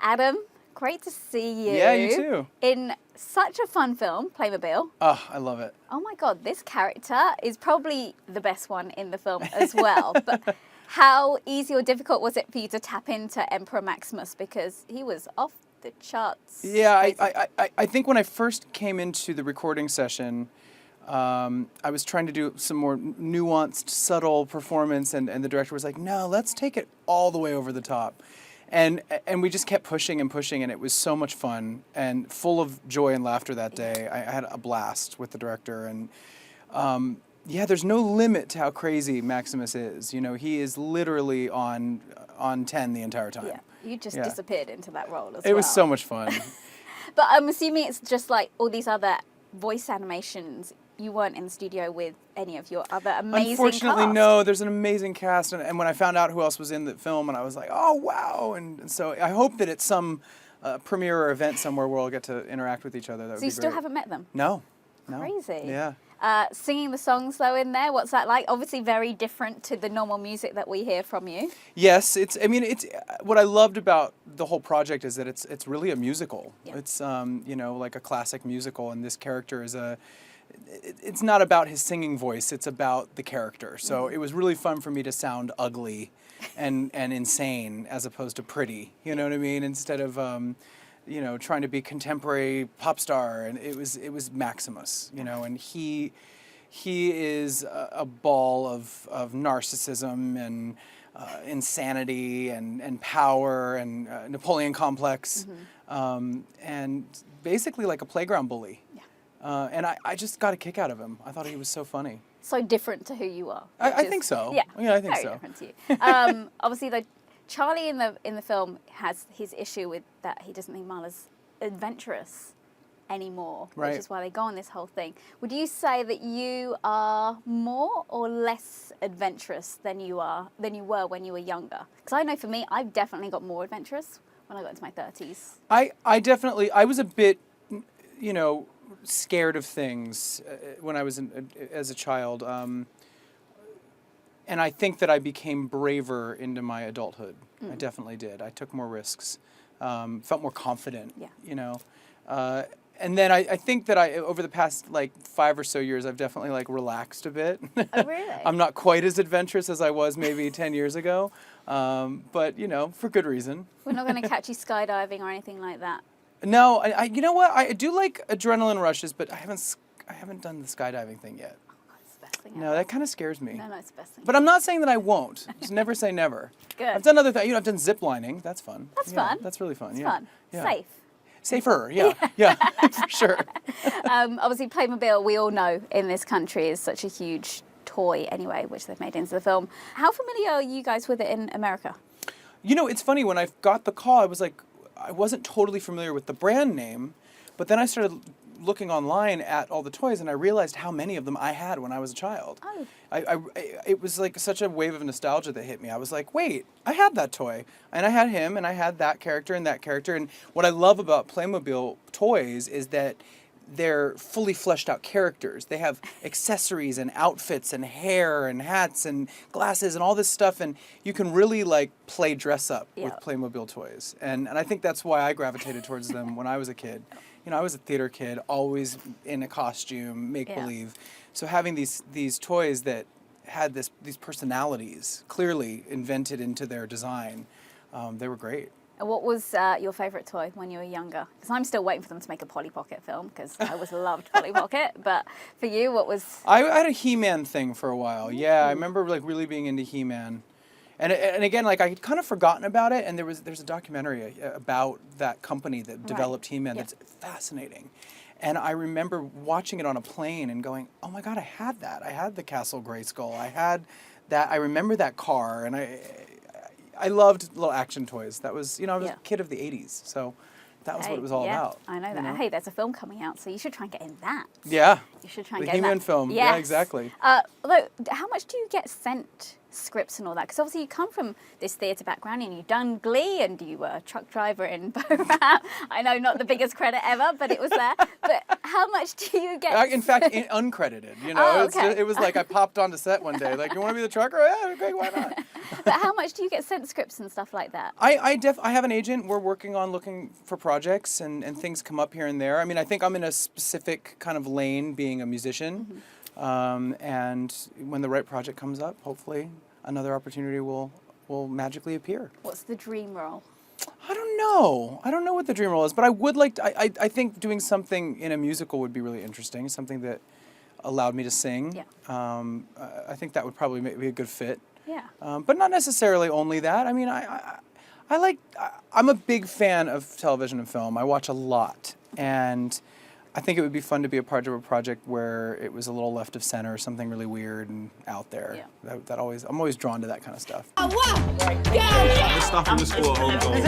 Adam, great to see you. Yeah, you too. In such a fun film, Playmobil. Oh, I love it. Oh my God, this character is probably the best one in the film as well. But how easy or difficult was it for you to tap into Emperor Maximus, because he was off the charts? Yeah, I think when I first came into the recording session, I was trying to do some more nuanced, subtle performance, and the director was like, no, let's take it all the way over the top. And we just kept pushing and pushing, and it was so much fun and full of joy and laughter that day. I had a blast with the director, and there's no limit to how crazy Maximus is. You know, he is literally on 10 the entire time. Yeah, you just disappeared into that role as well. It was so much fun. But I'm assuming it's just like all these other voice animations. You weren't in the studio with any of your other amazing Unfortunately, cast. no. There's an amazing cast, and when I found out who else was in the film, and I was like, oh, wow. And so I hope that at some premiere or event somewhere we'll all get to interact with each other. That would be So you great. still haven't met them? No. Crazy. Yeah. Singing the songs, though, in there, what's that like? Obviously very different to the normal music that we hear from you. Yes, it's what I loved about the whole project is that it's really a musical. Yeah. It's like a classic musical, and this character is it's not about his singing voice, it's about the character. So it was really fun for me to sound ugly and insane as opposed to pretty, you know what I mean? Instead of trying to be contemporary pop star, and it was Maximus, and he is a ball of narcissism and insanity and power and Napoleon complex, and basically like a playground bully. Yeah. And I just got a kick out of him. I thought he was so funny. So different to who you are. I think so. Yeah, I think very so. different to you. Obviously, though, Charlie in the film has his issue with that he doesn't think Marla's adventurous anymore, Right. which is why they go on this whole thing. Would you say that you are more or less adventurous than you were when you were younger? Because I know for me, I've definitely got more adventurous when I got into my 30s. I was a bit, scared of things when I was as a child. And I think that I became braver into my adulthood. I definitely did. I took more risks, felt more confident, and then I think that over the past 5 or so years, I've definitely relaxed a bit. Oh, really? I'm not quite as adventurous as I was maybe 10 years ago, but for good reason. We're not going to catch you skydiving or anything like that. No, you know what? I do like adrenaline rushes, but I haven't done the skydiving thing yet. It's the best thing No, ever. that kind of scares me. No, it's the best thing. But I'm not saying that I won't. Just never say never. Good. I've done other things. I've done zip lining. That's fun. That's fun. That's really fun. It's yeah. fun. Yeah. Safe. Safer. Yeah. Yeah. For sure. Obviously, Playmobil, we all know in this country, is such a huge toy anyway, which they've made into the film. How familiar are you guys with it in America? It's funny. When I got the call, I wasn't totally familiar with the brand name, but then I started looking online at all the toys, and I realized how many of them I had when I was a child. Oh. It was such a wave of nostalgia that hit me. I was like, wait, I had that toy, and I had him, and I had that character and that character. And what I love about Playmobil toys is that they're fully fleshed out characters. They have accessories and outfits and hair and hats and glasses and all this stuff, and you can really play dress up with Playmobil toys. And I think that's why I gravitated towards them when I was a kid. I was a theater kid, always in a costume, make believe. So having these toys that had these personalities clearly invented into their design, they were great. And what was your favourite toy when you were younger? Because I'm still waiting for them to make a Polly Pocket film, because I always loved Polly Pocket. But for you, what was... I had a He-Man thing for a while. Yeah, I remember really being into He-Man. And again, I had kind of forgotten about it, and there's a documentary about that company that developed He-Man that's fascinating. And I remember watching it on a plane and going, oh my God, I had that. I had the Castle Grayskull. I had that. I remember that car, and I loved little action toys. That was, I was a kid of the 80s, so that was what it was all about. I know that. Hey, there's a film coming out, so you should try and get in that. Yeah, You should try and get Bohemian that. film. Yes. Yeah, exactly. Although, how much do you get sent scripts and all that? Because obviously you come from this theatre background and you've done Glee and you were a truck driver in Borat. I know, not the biggest credit ever, but it was there. But how much do you get? In fact, uncredited. You know, Oh, it's okay. just, it was like I popped onto set one day, like, you want to be the trucker? Yeah, okay, why not? But how much do you get sent scripts and stuff like that? I have an agent. We're working on looking for projects, and things come up here and there. I mean, I think I'm in a specific kind of lane, being a musician, and when the right project comes up, hopefully another opportunity will magically appear. What's the dream role? I don't know. I don't know what the dream role is, but I would like to, I think doing something in a musical would be really interesting, something that allowed me to sing. Yeah. I think that would probably be a good fit. Yeah. But not necessarily only that. I mean, I'm a big fan of television and film. I watch a lot, and I think it would be fun to be a part of a project where it was a little left of center, something really weird and out there. Yeah. I'm always drawn to that kind of stuff. Let's stop in the school, homecoming.